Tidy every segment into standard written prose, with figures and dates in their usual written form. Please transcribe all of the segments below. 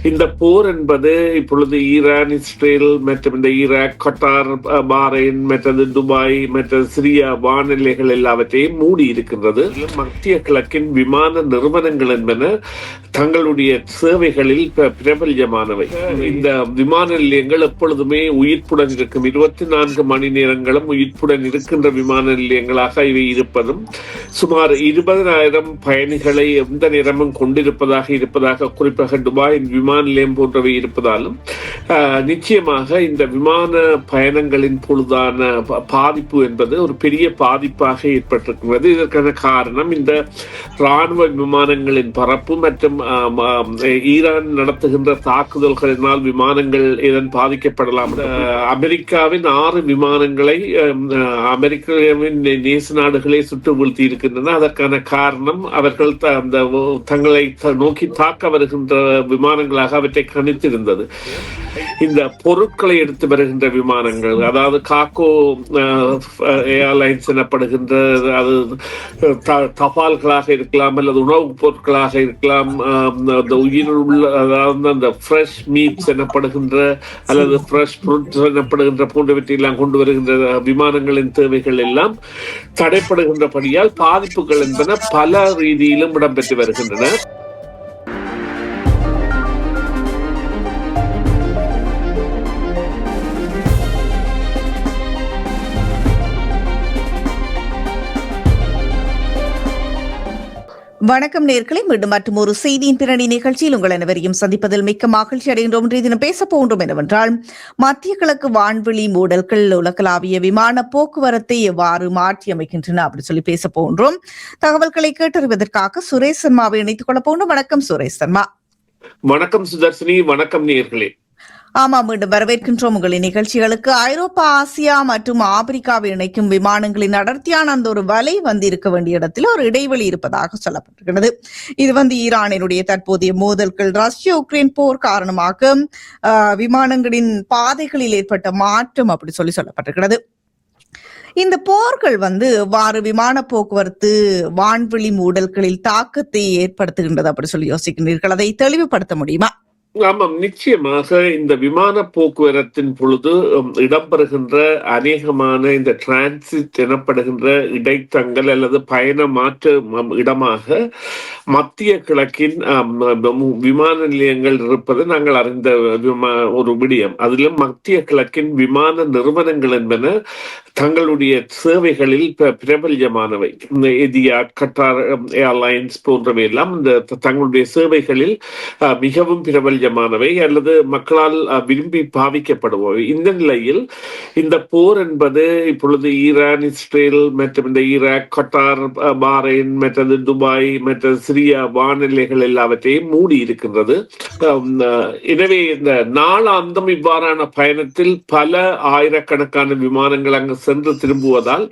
இந்த போர் என்பது இப்பொழுது ஈரான், இஸ்ரேல் மற்றும் இந்த ஈராக், கட்டார், பாரைன், மற்றது துபாய், மற்றது சிரியா வானிலைகள் எல்லாவற்றையும் மூடி இருக்கின்றது. மத்திய கிழக்கின் விமான நிறுவனங்கள் என்பன தங்களுடைய சேவைகளில் பிரபல்யமானவை. இந்த விமான நிலையங்கள் எப்பொழுதுமே உயிர்ப்புடன் இருக்கும், 24 மணி நேரங்களும் உயிர்ப்புடன் இருக்கின்ற விமான நிலையங்களாக இவை இருப்பதும், சுமார் 20,000 பயணிகளை எந்த நேரமும் இருப்பதாக குறிப்பாக துபாயின் விமான நிலையம் போன்றவை இருப்பதாலும் நிச்சயமாக இந்த விமான பயணங்களின் பொழுதான பாதிப்பு என்பது ஒரு பெரிய பாதிப்பாக ஏற்பட்டிருக்கிறது. இதற்கான காரணம் இந்த ராணுவ விமானங்களின் பறப்பு மற்றும் ஈரான் நடத்துகின்ற தாக்குதல்களினால் விமானங்கள் இதன் பாதிக்கப்படலாம். அமெரிக்காவின் 6 விமானங்களை அமெரிக்காவின் நேச நாடுகளே சுட்டு வீழ்த்தி இருக்கின்றன. அதற்கான காரணம் அவர்கள் தங்களை நோக்கி தாக்க வருகின்ற விமானங்களாக அவற்றை கணித்திருந்தது. இந்த பொருட்களை எடுத்து வருகின்ற விமானங்கள், அதாவது காக்கோ ஏர்லைன்ஸ் எனப்படுகின்ற, அது தபால்களாக இருக்கலாம் அல்லது உணவுப் பொருட்களாக இருக்கலாம், உயிருள்ள, அதாவது அந்த ஃப்ரெஷ் மீட்ஸ் எனப்படுகின்ற அல்லது ஃப்ரெஷ் ஃப்ரூட்ஸ் எனப்படுகின்ற போன்றவற்றையெல்லாம் கொண்டு வருகின்ற விமானங்களின் தேவைகள் எல்லாம் தடைப்படுகின்றபடியால் பாதிப்புகள் என்பன பல ரீதியிலும் இடம்பெற்று வருகின்றன. வணக்கம் நேயர்களே, மீண்டும் மற்றும் ஒரு செய்தியின் பின்னணி நிகழ்ச்சியில் உங்கள் அனைவரையும் சந்திப்பதில் மிக்க மகிழ்ச்சி அடைகின்றோம். இன்றைய தினம் பேச போகின்றோம் என்னவென்றால், மத்திய கிழக்கு வான்வெளி மூடல்கள் உலகளாவிய விமான போக்குவரத்தை எவ்வாறு மாற்றி அமைக்கின்றன அப்படி சொல்லி பேச போகின்றோம். தகவல்களை கேட்டறிவதற்காக சுரேஷ் சர்மாவை இணைத்துக் கொள்ள போகின்றோம். வணக்கம் சுரேஷ் சர்மா. வணக்கம் சுதர்ஷினி. வணக்கம் நேயர்களே. மீண்டும் வரவேற்கின்றோம் உங்களின் நிகழ்ச்சிகளுக்கு. ஐரோப்பா, ஆசியா மற்றும் ஆப்பிரிக்காவை இணைக்கும் விமானங்களின் அடர்த்தியான அந்த ஒரு வலை இருக்க வேண்டிய இடத்துல ஒரு இடைவெளி இருப்பதாக சொல்லப்பட்டிருக்கிறது. இது ஈரானினுடைய தற்போதைய மோதல்கள், ரஷ்யா உக்ரைன் போர் காரணமாக விமானங்களின் பாதைகளில் ஏற்பட்ட மாற்றம் அப்படி சொல்லப்பட்டிருக்கிறது. இந்த போர்கள் எவ்வாறு விமான போக்குவரத்து, வான்வெளி மூடல்களில் தாக்கத்தை ஏற்படுத்துகின்றது அப்படி சொல்லி யோசிக்கின்றீர்கள்? அதை தெளிவுபடுத்த முடியுமா? ஆமாம், நிச்சயமாக இந்த விமான போக்குவரத்தின் பொழுது இடம்பெறுகின்ற அநேகமான இந்த டிரான்சிட் எனப்படுகின்ற இடைத்தங்கல் அல்லது பயண மாற்று இடமாக மத்திய கிழக்கின் விமான நிலையங்கள் இருப்பது நாங்கள் அறிந்த ஒரு விடயம். அதிலும் மத்திய கிழக்கின் விமான நிறுவனங்கள் என்பன தங்களுடைய சேவைகளில் பிரபல்யமானவை. எதியாட், கட்டார் ஏர்லைன்ஸ் போன்றவை எல்லாம் இந்த தங்களுடைய சேவைகளில் மிகவும் பிரபல்யமானவை அல்லது மக்களால் விரும்பி பாவிக்கப்படுபவை. இந்த நிலையில் இந்த போர் என்பது இப்பொழுது ஈரான், இஸ்ரேல் மற்றும் இந்த ஈராக், கட்டார், பாரைன், மற்றது துபாய், மற்றது சிரியா வானிலைகள் எல்லாவற்றையும் மூடி இருக்கின்றது. எனவே இந்த நாளாந்தம் இவ்வாறான பயணத்தில் பல ஆயிரக்கணக்கான விமானங்கள் அங்கு சென்று திரும்புவதால்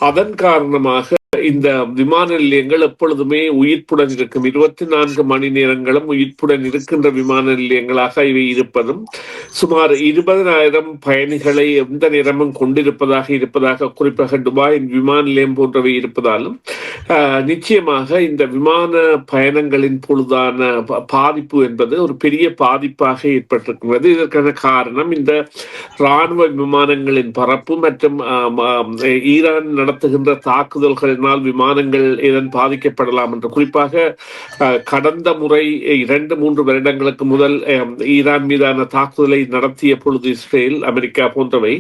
அதன் காரணமாக இந்த விமான நிலையங்கள் எப்பொழுதுமே உயிர்ப்புடன் இருக்கும், 24 மணி நேரங்களும் உயிர்ப்புடன் இருக்கின்ற விமான நிலையங்களாக இவை இருப்பதும், சுமார் 20,000 பயணிகளை எந்த நேரமும் இருப்பதாக குறிப்பாக துபாயின் விமான நிலையம் போன்றவை இருப்பதாலும் நிச்சயமாக இந்த விமான பயணங்களின் பொழுதான பாதிப்பு என்பது ஒரு பெரிய பாதிப்பாக ஏற்பட்டிருக்கிறது. இதற்கான காரணம் இந்த ராணுவ விமானங்களின் பறப்பு மற்றும் ஈரான் நடத்துகின்ற தாக்குதல்களினால் விமானங்கள் இதன் பாதிக்கப்படலாம் என்று, குறிப்பாக கடந்த முறை 2-3 வருடங்களுக்கு முதல் ஈரான் மீதான தாக்குதலை நடத்திய பொழுது இஸ்ரேல், அமெரிக்கா போன்றவை,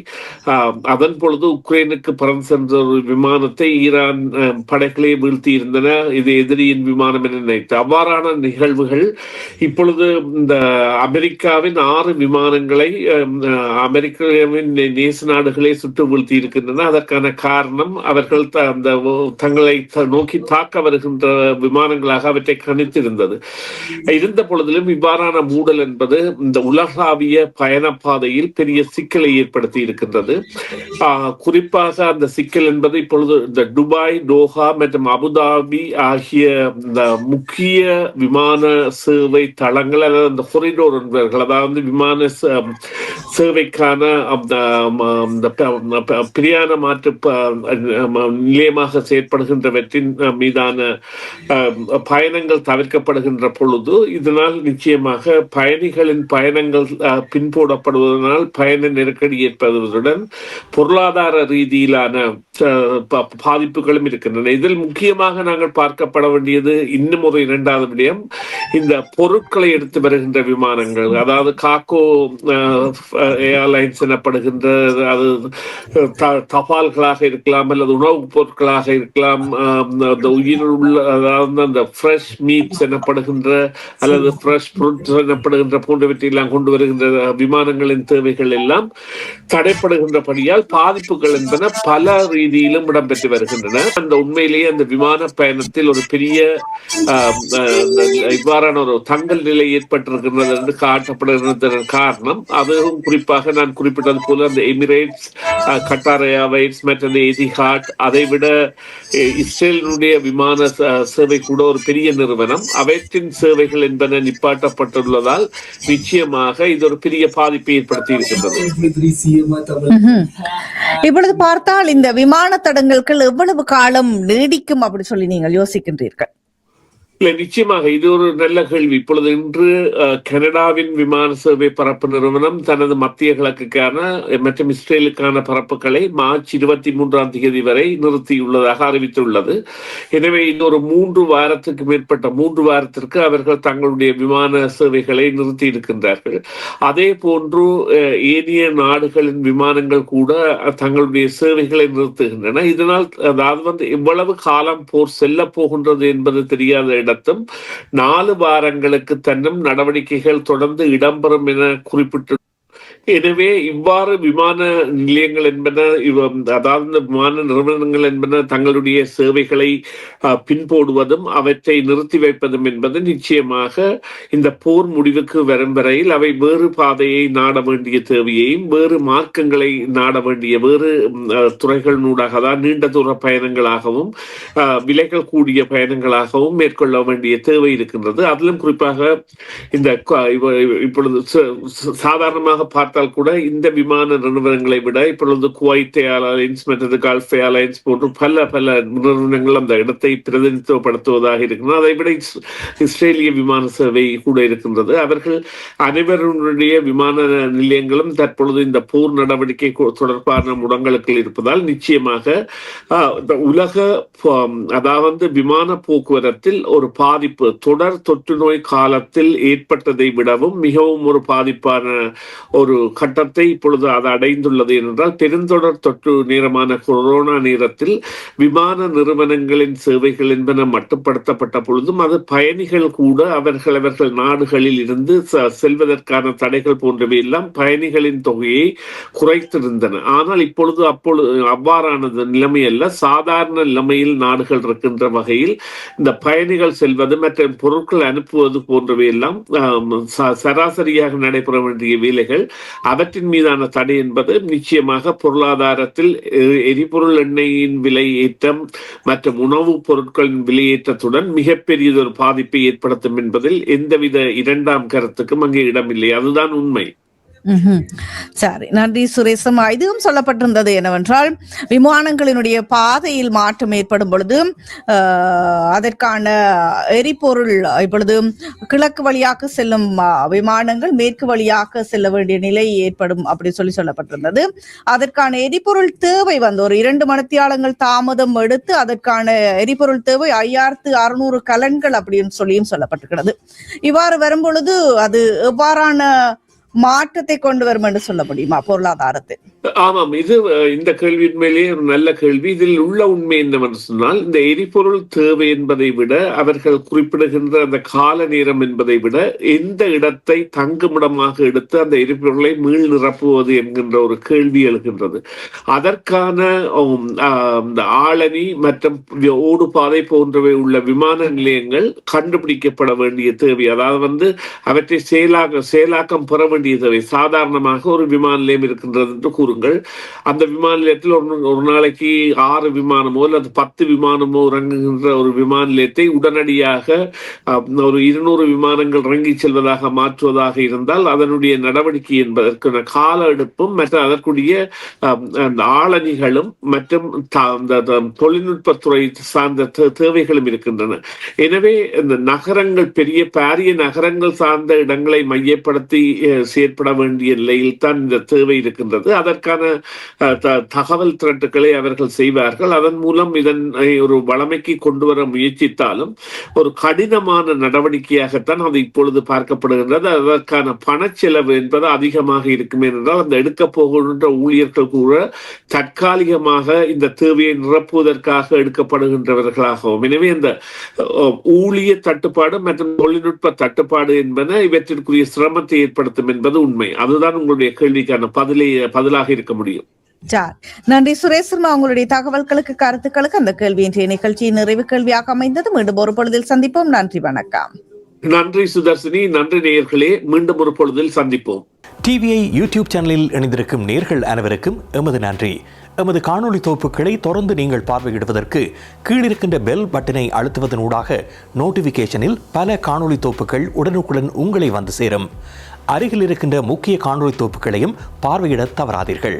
அதன் பொழுது உக்ரைனுக்கு பறந்து சென்ற ஒரு விமானத்தை ஈரான் படைகளே வீழ்த்தி இருந்தன. இது எதிரியின் விமானம் என நினைத்து அவ்வாறான நிகழ்வுகள் இப்பொழுது இந்த அமெரிக்காவின் 6 விமானங்களை அமெரிக்காவின் நேச நாடுகளே சுட்டு வீழ்த்தி இருக்கின்றன. அதற்கான காரணம் அவர்கள் தங்களை நோக்கி தாக்க வருகின்ற விமானங்களாக அவற்றை கணித்திருந்தது. இருந்த பொழுதிலும் இவ்வாறான மூடல் என்பது இந்த உலகாவிய பயணப்பாதையில் பெரிய சிக்கலை ஏற்படுத்தி இருக்கின்றது. குறிப்பாக அந்த சிக்கல் என்பது இப்பொழுது இந்த துபாய், தோஹா மற்றும் அபுதாபி ஆகிய இந்த முக்கிய விமான சேவை தளங்கள் அல்லது அந்த கொரிடோர் என்பவர்கள், அதாவது விமான சேவைக்கான பிரயாண மாற்று நிலையமாக செயற்படுகின்றவற்றின் மீதான பயணங்கள் தவிர்க்கப்படுகின்ற பொழுது இதனால் நிச்சயமாக பயணிகளின் பயணங்கள் பின்போடப்படுவதனால் பயண நெருக்கடி ஏற்படுவதுடன் பொருளாதார ரீதியிலான பாதிப்புகளும் இருக்கின்றன. இதில் முக்கியமாக நாங்கள் பார்க்கப்பட வேண்டியது இன்னும் ஒரு இரண்டாவது விடயம், இந்த பொருட்களை எடுத்து வருகின்ற விமானங்கள், அதாவது காக்கோ ஏர்லைன்ஸ் எனப்படுகின்ற அது தபால்களாக இருக்கலாம் அல்லது உணவுப் பொருட்களாக இருக்கலாம், உயிருள்ள அதாவது அந்த ஃப்ரெஷ் மீட்ஸ் எனப்படுகின்ற அல்லது ஃப்ரெஷ் ஃப்ரூட்ஸ் எனப்படுகின்ற போன்றவற்றையெல்லாம் கொண்டு வருகின்ற விமானங்களின் தேவைகள் எல்லாம் தடைப்படுகின்றபடியால் பாதிப்புகள் என்பன பல ரீதியிலும் இடம்பெற்று வருகின்றன. அந்த உண்மையிலேயே அந்த விமான பயணத்தில் ஒரு பெரிய இவ்வாறான ஒரு தங்கல் நிலை ஏற்பட்டிருக்கிறது என்று காட்டப்படுகிறது. காரணம் அதுவும் குறிப்பாக நான் குறிப்பிட்டது போல அந்த எமிரேட்ஸ், கட்டார் ஏர்வைஸ் மற்றும் எதிஹாட், அதை விட இஸ்ரேலினுடைய விமான சேவை கூட ஒரு பெரிய நிறுவனம், அவற்றின் சேவைகள் என்பன நிப்பாட்டப்பட்டுள்ளதால் நிச்சயமாக இது ஒரு பெரிய பாதிப்பை ஏற்படுத்தி இருக்கின்றது. இப்பொழுது பார்த்தால் இந்த விமான தடங்கல்கள் எவ்வளவு காலம் நீடிக்கும் அப்படி சொல்லி நீங்கள் யோசிக்கின்றீர்கள்? இல்ல, நிச்சயமாக இது ஒரு நல்ல கேள்வி. இப்பொழுது இன்று கனடாவின் விமான சேவை பரப்பு நிறுவனம் தனது மத்திய கிழக்குக்கான மற்றும் இஸ்ரேலுக்கான பரப்புகளை மார்ச் 23 வரை நிறுத்தியுள்ளதாக அறிவித்துள்ளது. எனவே இது ஒரு 3 வாரத்துக்கு மேற்பட்ட 3 வாரத்திற்கு அவர்கள் தங்களுடைய விமான சேவைகளை நிறுத்தி இருக்கின்றார்கள். அதே போன்று ஏனைய நாடுகளின் விமானங்கள் கூட தங்களுடைய சேவைகளை நிறுத்துகின்றன. இதனால் அதாவது எவ்வளவு காலம் போர் செல்ல போகின்றது என்பது தெரியாத இடத்தும் 4 வாரங்களுக்கு தன்னும் நடவடிக்கைகள் தொடர்ந்து இடம்பெறும் என குறிப்பிட்டு, எனவே இவ்வாறு விமான நிலையங்கள் என்பன அதாவது விமான நிறுவனங்கள் என்பன தங்களுடைய சேவைகளை பின்போடுவதும் அவற்றை நிறுத்தி வைப்பதும் என்பது நிச்சயமாக இந்த போர் முடிவுக்கு வரும் வரையில் அவை வேறு பாதையை நாட வேண்டிய தேவையையும் வேறு மார்க்கங்களை நாட வேண்டிய வேறு துறைகளினூடாக, அதாவது நீண்ட தூர பயணங்களாகவும் விலைகள் கூடிய பயணங்களாகவும் மேற்கொள்ள வேண்டிய தேவை இருக்கின்றது. அதிலும் குறிப்பாக இந்த இப்பொழுது சாதாரணமாக பார்த்தால் கூட இந்த விமான நிறுவனங்களை விட இப்பொழுது குவைத் ஏர்லைன்ஸ் மற்றது கல்ஃப் ஏர்லைன்ஸ் போன்று பல நிறுவனங்கள் அந்த இடத்தை பிரதிநிதித்துவப்படுத்துவதாக இருக்கின்றன. அதை விட இஸ்ரேலிய விமான சேவை கூட இருக்கின்றது. அவர்கள் அனைவருடைய விமான நிலையங்களும் தற்பொழுது இந்த போர் நடவடிக்கை தொடர்பான முடங்களுக்கு இருப்பதால் நிச்சயமாக உலக அதாவது விமான போக்குவரத்தில் ஒரு பாதிப்பு தொடர் தொற்று நோய் காலத்தில் ஏற்பட்டதை விடவும் மிகவும் ஒரு பாதிப்பான ஒரு கட்டத்தை இப்பொழுது அது அடைந்துள்ளது. என்றால் பெருந்தொடர் தொற்று நேரமான கொரோனா நேரத்தில் விமான நிறுவனங்களின் சேவைகள் என்பன மட்டுப்படுத்தப்பட்ட பொழுதும் அது பயணிகள் கூட அவர்கள் நாடுகளில் இருந்து செல்வதற்கான தடைகள் போன்றவை எல்லாம் பயணிகளின் தொகையை குறைத்திருந்தன. ஆனால் இப்பொழுது அவ்வாறானது நிலைமை அல்ல. சாதாரண நிலைமையில் நாடுகள் இருக்கின்ற வகையில் இந்த பயணிகள் செல்வது மற்றும் பொருட்கள் அனுப்புவது போன்றவை எல்லாம் சராசரியாக நடைபெற வேண்டிய வேலைகள், அவற்றின் மீதான தடை என்பது நிச்சயமாக பொருளாதாரத்தில் எரிபொருள் எண்ணெயின் விலை ஏற்றம் மற்றும் உணவுப் பொருட்களின் விலையேற்றத்துடன் மிகப்பெரியதொரு பாதிப்பை ஏற்படுத்தும் என்பதில் எந்தவித இரண்டாம் கருத்துக்கும் அங்கே இடமில்லை. அதுதான் உண்மை. சரி, நன்றி சுரேசம். இதுவும் சொல்லப்பட்டிருந்தது என்னவென்றால் விமானங்களினுடைய பாதையில் மாற்றம் ஏற்படும் பொழுது அதற்கான எரிபொருள் இப்பொழுது கிழக்கு வழியாக செல்லும் விமானங்கள் மேற்கு வழியாக செல்ல வேண்டிய நிலை ஏற்படும் அப்படி சொல்லப்பட்டிருந்தது. அதற்கான எரிபொருள் தேவை ஒரு 2 மணித்தியாலங்கள் தாமதம் எடுத்து அதற்கான எரிபொருள் தேவை 5600 கலன்கள் அப்படின்னு சொல்லியும் சொல்லப்பட்டிருக்கிறது. இவ்வாறு வரும் பொழுது அது எவ்வாறான மாற்றத்தை கொண்டு வரும் என்று சொல்ல முடியுமா பொருளாதாரத்தை? ஆமாம், இந்த கேள்வி உண்மையிலேயே ஒரு நல்ல கேள்வி. இதில் உள்ள உண்மை என்னவென்று சொன்னால், இந்த எரிபொருள் தேவை என்பதை விட அவர்கள் குறிப்பிடுகின்ற அந்த கால நேரம் என்பதை விட எந்த இடத்தை தங்குமிடமாக எடுத்து அந்த எரிபொருளை மீள் நிரப்புவது என்கின்ற ஒரு கேள்வி எழுகின்றது. அதற்கான ஆளணி மற்றும் ஓடுபாதை போன்றவை உள்ள விமான நிலையங்கள் கண்டுபிடிக்கப்பட வேண்டிய தேவை, அதாவது அவற்றை செயலாக்கம் பெற வேண்டிய தேவை. சாதாரணமாக ஒரு விமான நிலையம் இருக்கின்றது என்று கூறுங்கள். அந்த விமான நிலையத்தில் ஒரு நாளைக்கு 6 விமானமோ அல்லது 10 விமானமோ இறங்குகின்ற ஒரு விமான நிலையத்தை உடனடியாக ஒரு 200 விமானங்கள் இறங்கி செல்வதாக மாற்றுவதாக இருந்தால் அதனுடைய நடவடிக்கை என்பதற்கான கால எடுப்பும் மற்றும் அதற்குரிய ஆளணிகளும் மற்றும் தொழில்நுட்பத்துறை சார்ந்த தேவைகளும் இருக்கின்றன. எனவே இந்த நகரங்கள் பாரிய நகரங்கள் சார்ந்த இடங்களை மையப்படுத்தி செயற்பட வேண்டிய நிலையில் தான் இந்த தேவை இருக்கின்றது. அதற்கான தகவல் திரட்டுக்களை அவர்கள் செய்வார்கள். அதன் மூலம் இதனை ஒரு வளமைக்கு கொண்டு வர முயற்சித்தாலும் ஒரு கடினமான நடவடிக்கையாகத்தான் அது இப்பொழுது பார்க்கப்படுகின்றது. அதற்கான பணச்செலவு என்பது அதிகமாக இருக்கும் என்றால் அந்த எடுக்க போகின்ற ஊழியர்கள் கூட தற்காலிகமாக இந்த தேவையை நிரப்புவதற்காக எடுக்கப்படுகின்றவர்களாகவும். எனவே இந்த ஊழிய தட்டுப்பாடு மற்றும் தொழில்நுட்ப தட்டுப்பாடு என்பன இவற்றிற்குரிய சிரமத்தை ஏற்படுத்தும் என்பது உண்மை. அதுதான் உங்களுடைய கேள்விக்கான பதிலாக இருக்க முடியும். நன்றி சுரேஷ் சர்மா, உங்களுடைய தகவல்களுக்கு கருத்துக்களுக்கு. அந்த கேள்வி இன்றைய நிகழ்ச்சியின் நிறைவு கேள்வியாக அமைந்தது. மீண்டும் ஒரு பொழுதில் சந்திப்போம். நன்றி, வணக்கம். நன்றி சுதர்சினி, நன்றி நேயர்களே, மீண்டும் ஒரு பொழுதில் சந்திப்போம். டிவிஐ யூடியூப் சேனலில் இணைந்திருக்கும் நேயர்கள் அனைவருக்கும் எமது நன்றி. எமது காணொளி தொகுப்புகளை தொடர்ந்து நீங்கள் பார்வையிடுவதற்கு கீழிருக்கின்ற பெல் பட்டனை அழுத்துவதனூடாக நோட்டிபிகேஷனில் பல காணொளி தொகுப்புகள் உடனுக்குடன் உங்களை வந்து சேரும். அருகில் இருக்கின்ற முக்கிய காணொளி தொகுப்புகளையும் பார்வையிட தவறாதீர்கள்.